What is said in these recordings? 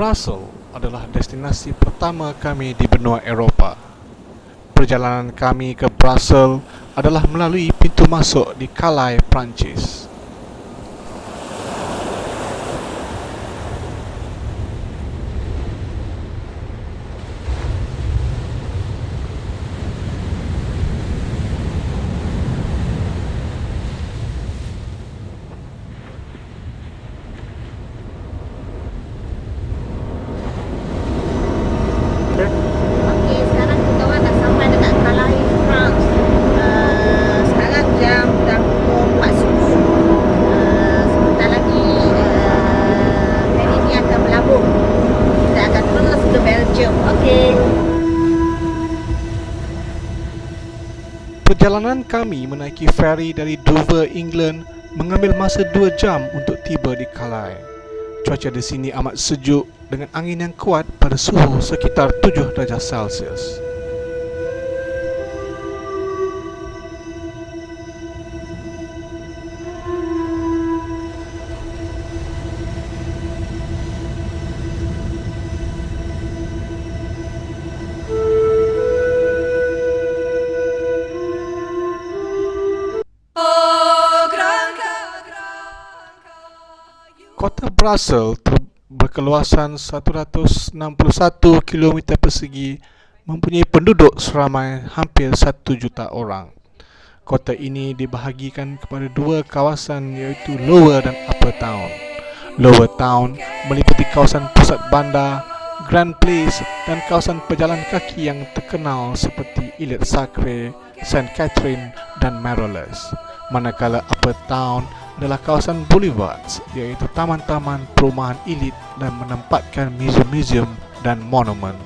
Brussels adalah destinasi pertama kami di benua Eropah. Perjalanan kami ke Brussels adalah melalui pintu masuk di Calais, Perancis. Okey, sekarang kita orang dah sampai dekat Calais, France. Sekarang jam dah pukul 4 subuh. Sebentar lagi ferry ni akan berlabuh. Kita akan terus ke Belgium. Okey. Perjalanan kami menaiki feri dari Dover, England mengambil masa 2 jam untuk tiba di Calais. Cuaca di sini amat sejuk dengan angin yang kuat pada suhu sekitar 7 darjah Celsius. Kota Brussels berkeluasan 161 km persegi, mempunyai penduduk seramai hampir 1 juta orang. Kota ini dibahagikan kepada 2 kawasan iaitu Lower dan Upper Town. Lower Town meliputi kawasan pusat bandar, Grand Place dan kawasan pejalan kaki yang terkenal seperti Île Sacrée, Saint Catherine dan Marolles. Manakala Upper Town adalah kawasan boulevards iaitu taman-taman perumahan elit dan menempatkan muzium-muzium dan monumen.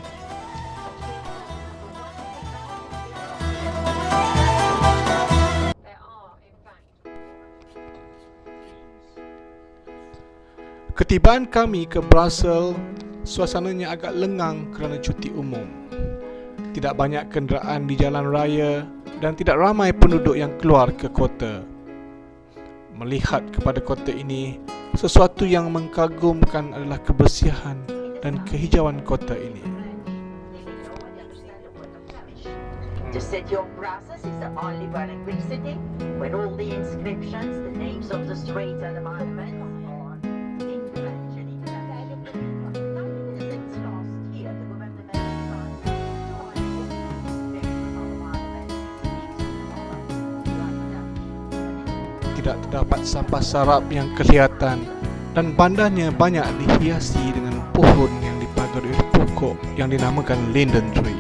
Ketibaan kami ke Brussels, suasananya agak lengang kerana cuti umum. Tidak banyak kenderaan di jalan raya dan tidak ramai penduduk yang keluar ke kota. Melihat kepada kota ini, sesuatu yang mengkagumkan adalah kebersihan dan kehijauan kota ini. To set your Brussels is the only one in Greek city where all the inscriptions, the names of the streets and the monuments are in French and Italian. Since last year, the government Tidak terdapat sampah sarap yang kelihatan dan bandarnya banyak dihiasi dengan pohon yang dipagari oleh pokok yang dinamakan linden tree.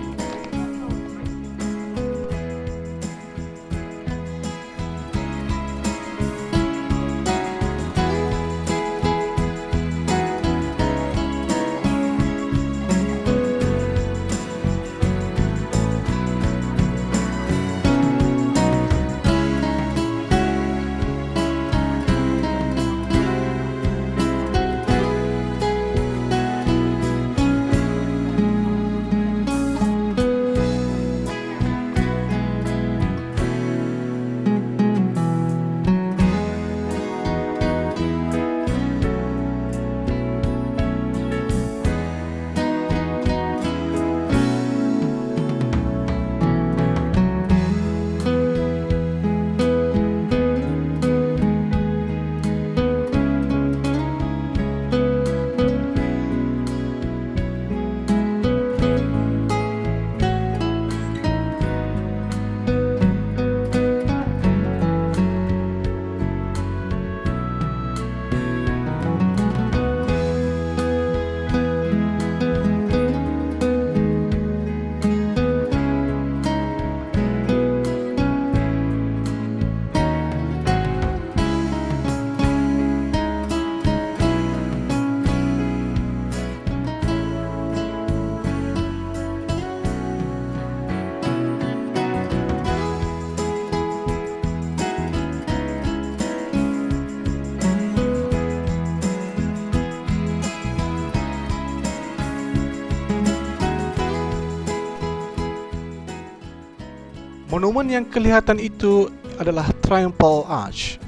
Monumen yang kelihatan itu adalah Triumphal Arch.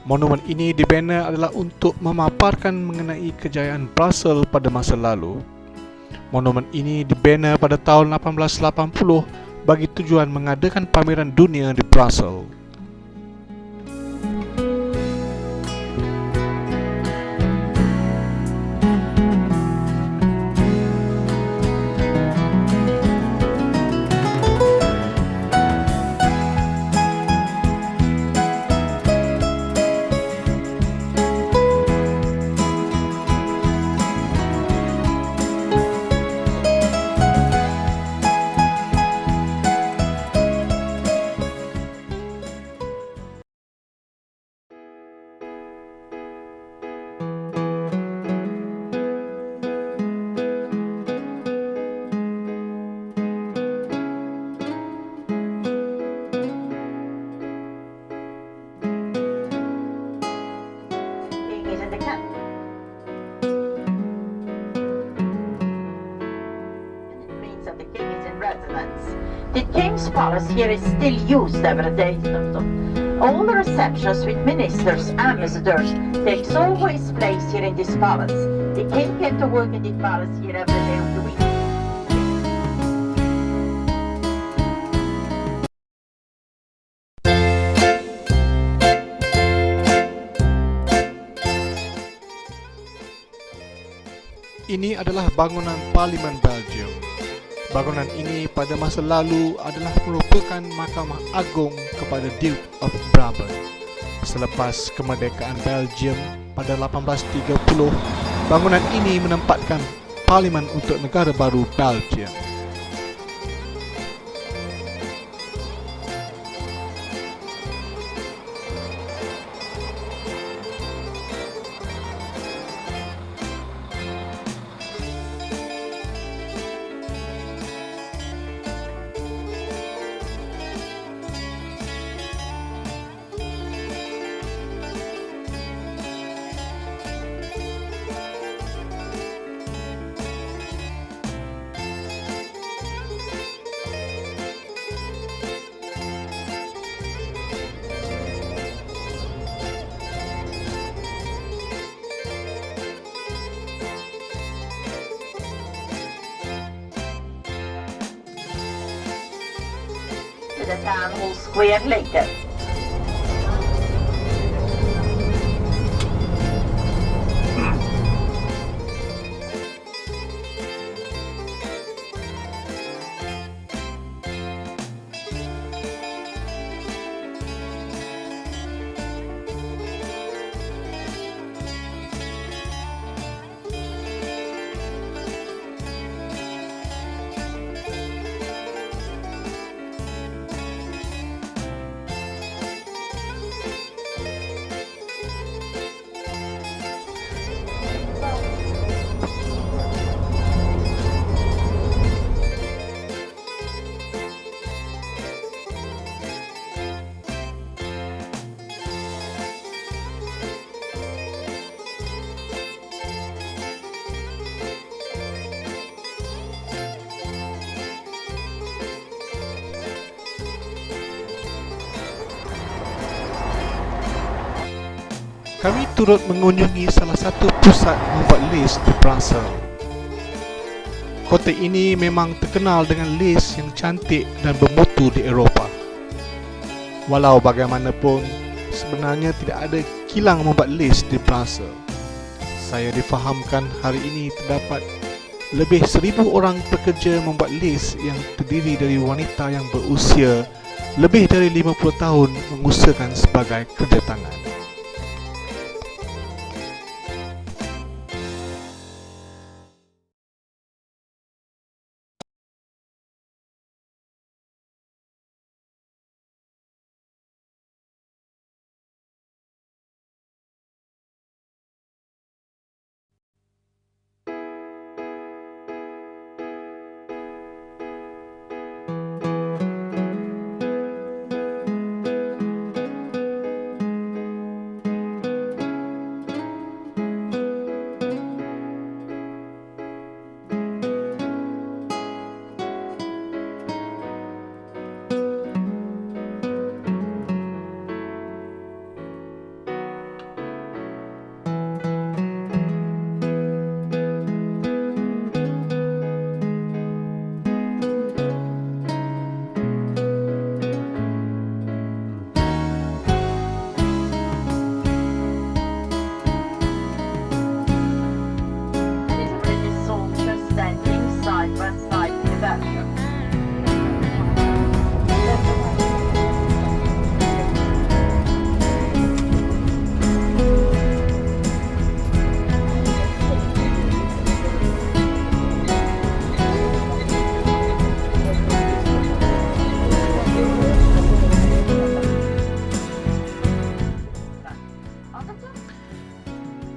Monumen ini dibina adalah untuk memaparkan mengenai kejayaan Brussels pada masa lalu. Monumen ini dibina pada tahun 1880 bagi tujuan mengadakan pameran dunia di Brussels. King is in the camp. And it means that the king is in residence. The king's palace here is still used every day. All the receptions with ministers, ambassadors, takes always place here in this palace. The king came to work in the palace here every day of the week. Ini adalah bangunan Parlimen Belgium. Bangunan ini pada masa lalu adalah merupakan mahkamah agung kepada Duke of Brabant. Selepas kemerdekaan Belgium pada 1830, bangunan ini menempatkan Parlimen untuk negara baru Belgium. To the town hall square later. Kami turut mengunjungi salah satu pusat membuat lace di Brussels. Kota ini memang terkenal dengan lace yang cantik dan bermutu di Eropah. Walau bagaimanapun, sebenarnya tidak ada kilang membuat lace di Brussels. Saya difahamkan hari ini terdapat lebih 1,000 orang pekerja membuat lace yang terdiri dari wanita yang berusia lebih dari 50 tahun mengusahakan sebagai kerja tangan.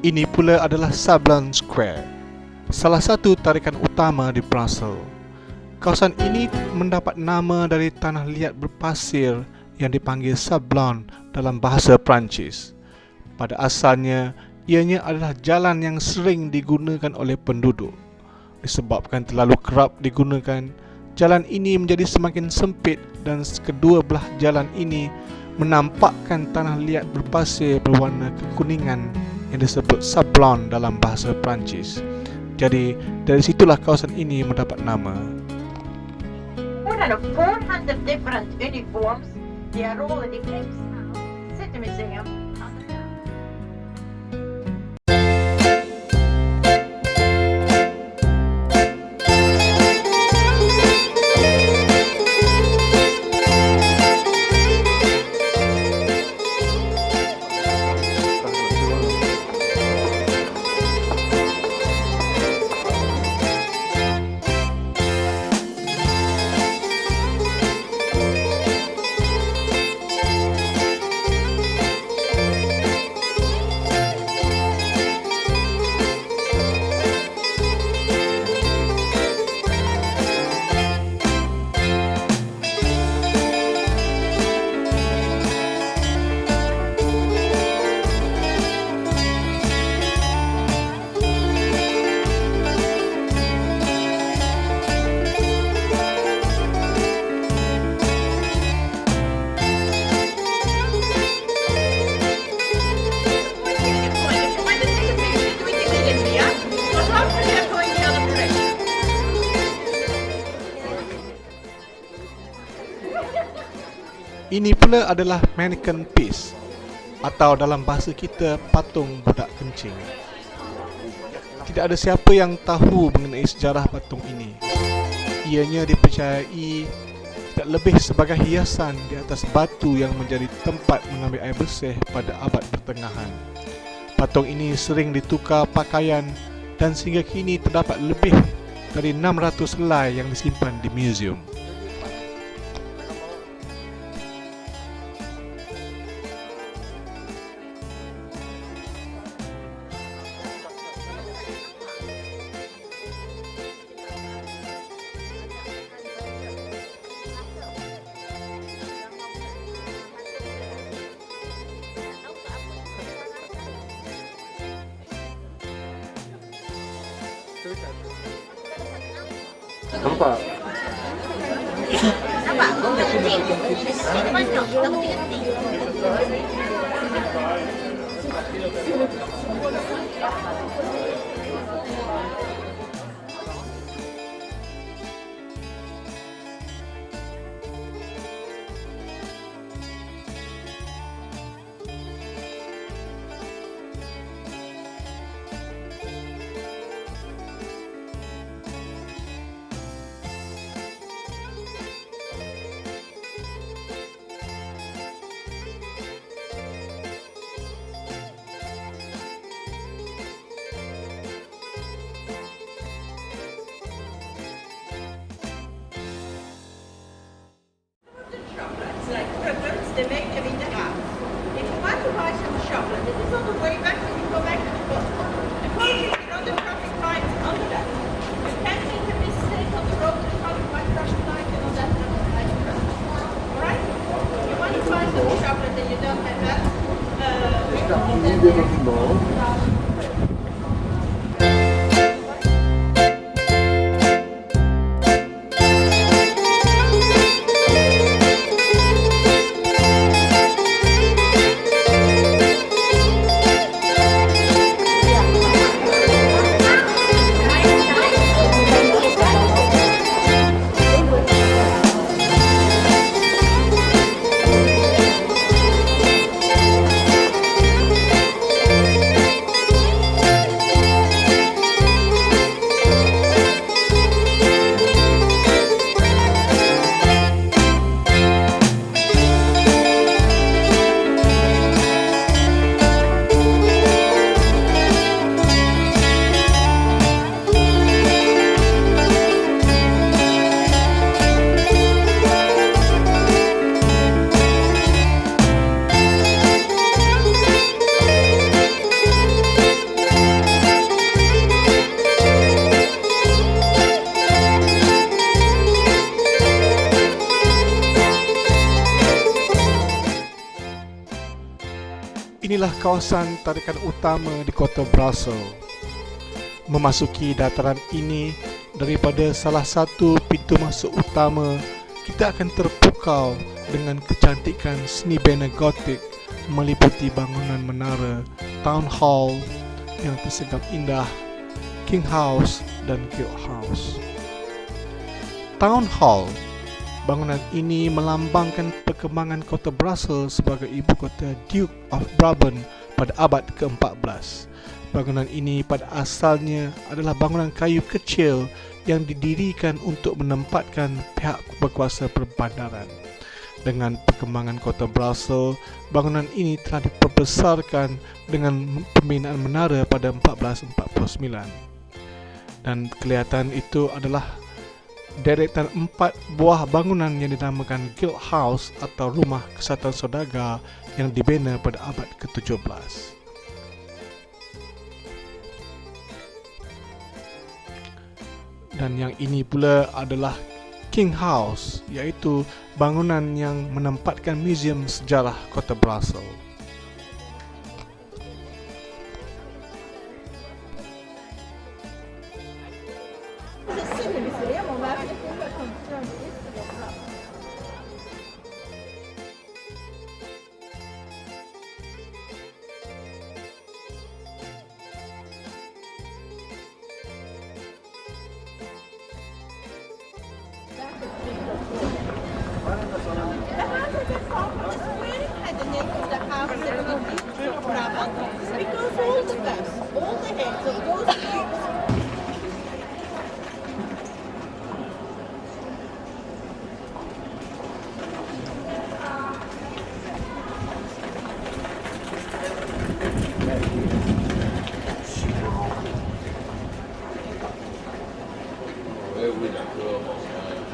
Ini pula adalah Sablon Square, salah satu tarikan utama di Brussels. Kawasan ini mendapat nama dari tanah liat berpasir yang dipanggil Sablon dalam bahasa Perancis. Pada asalnya, ianya adalah jalan yang sering digunakan oleh penduduk. Disebabkan terlalu kerap digunakan, jalan ini menjadi semakin sempit dan kedua belah jalan ini menampakkan tanah liat berpasir berwarna kekuningan yang disebut Sablon dalam bahasa Perancis. Jadi, dari situlah kawasan ini mendapat nama. More than 400 different uniforms, they are all in the Cape City Museum. Ini pula adalah mannequin piece, atau dalam bahasa kita patung budak kencing. Tidak ada siapa yang tahu mengenai sejarah patung ini. Ianya dipercayai tidak lebih sebagai hiasan di atas batu yang menjadi tempat mengambil air bersih pada abad pertengahan. Patung ini sering ditukar pakaian dan sehingga kini terdapat lebih dari 600 helai yang disimpan di museum. Nampak? Nampak? Budak kecil. Banyak budak kecil. Like preference, they make them in the house. If you want to buy some chocolate, this is on the way back when you go back to the book. The coach, you know the traffic lights under that. You can't make a mistake on the road and come by traffic light and all that. Alright? You want to buy some chocolate and you don't have that. inilah kawasan tarikan utama di kota Brussels. Memasuki dataran ini daripada salah satu pintu masuk utama, kita akan terpukau dengan kecantikan seni bina gotik meliputi bangunan menara, Town Hall yang tersegar indah, King House dan Guild House. Town Hall, bangunan ini melambangkan perkembangan kota Brussels sebagai ibu kota Duke of Brabant pada abad ke-14. Bangunan ini pada asalnya adalah bangunan kayu kecil yang didirikan untuk menempatkan pihak berkuasa perbandaran. Dengan perkembangan kota Brussels, bangunan ini telah diperbesarkan dengan pembinaan menara pada 1449. Dan kelihatan itu adalah deretan 4 buah bangunan yang dinamakan Guild House atau Rumah Kesatuan Saudagar yang dibina pada abad ke-17. Dan yang ini pula adalah King House, iaitu bangunan yang menempatkan muzium sejarah kota Brussels. Because all the best, all the heads of those things.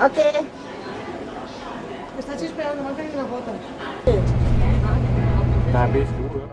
Okay. Está aquí esperando, no tengo una foto. Dah habis dua.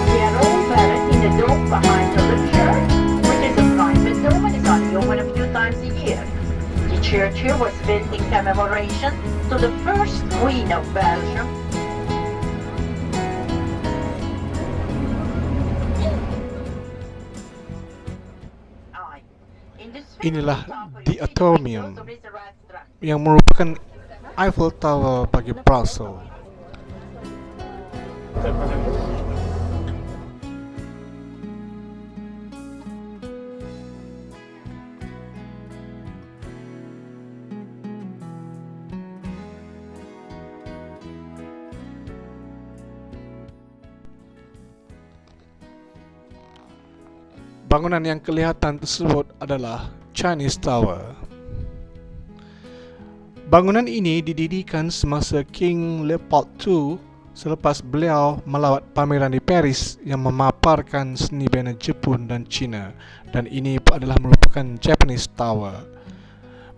They are all buried in the dome behind the church, which is a private dome and is only open a few times a year. The church here was built in commemoration to the first Queen of Belgium. Inilah The Atomium, yang merupakan Eiffel Tower bagi Brussels. Bangunan yang kelihatan tersebut adalah Chinese Tower. Bangunan ini didirikan semasa King Leopold II selepas beliau melawat pameran di Paris yang memaparkan seni bina Jepun dan China, dan ini adalah merupakan Japanese Tower.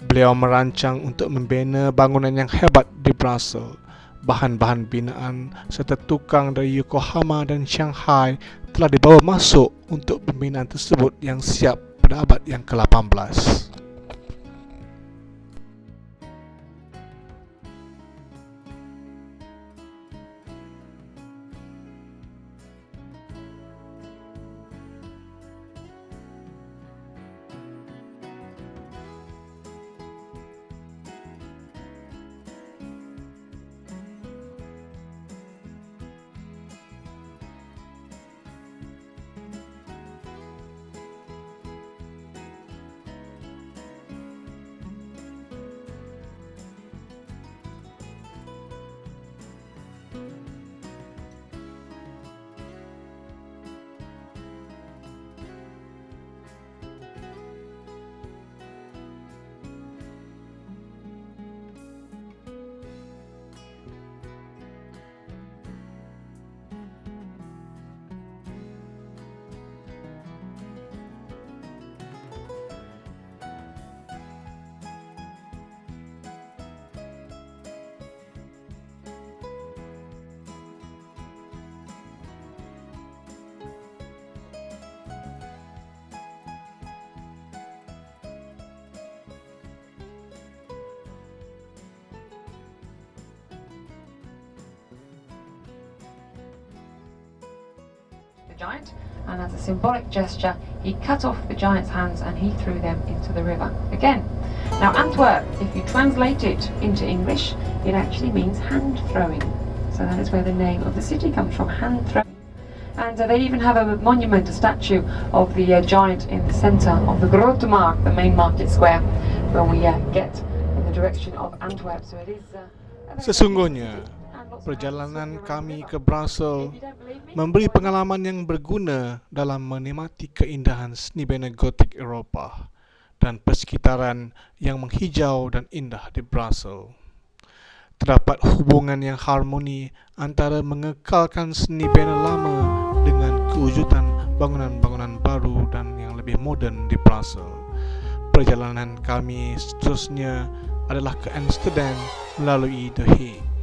Beliau merancang untuk membina bangunan yang hebat di Brussels. Bahan-bahan binaan serta tukang dari Yokohama dan Shanghai telah dibawa masuk untuk pembinaan tersebut yang siap pada abad yang ke-18. giant, and as a symbolic gesture, he cut off the giant's hands and he threw them into the river again. Now, Antwerp, if you translate it into English, it actually means hand throwing. So that is where the name of the city comes from, hand throwing. And they even have a monument, a statue of the giant in the centre of the Grote Markt, the main market square, where we get in the direction of Antwerp. So it is. Sesungguhnya, perjalanan kami ke Brussels memberi pengalaman yang berguna dalam menikmati keindahan seni bina gotik Eropah dan persekitaran yang menghijau dan indah di Brussels. Terdapat hubungan yang harmoni antara mengekalkan seni bina lama dengan kewujudan bangunan-bangunan baru dan yang lebih moden di Brussels. Perjalanan kami seterusnya adalah ke Amsterdam melalui The Hague.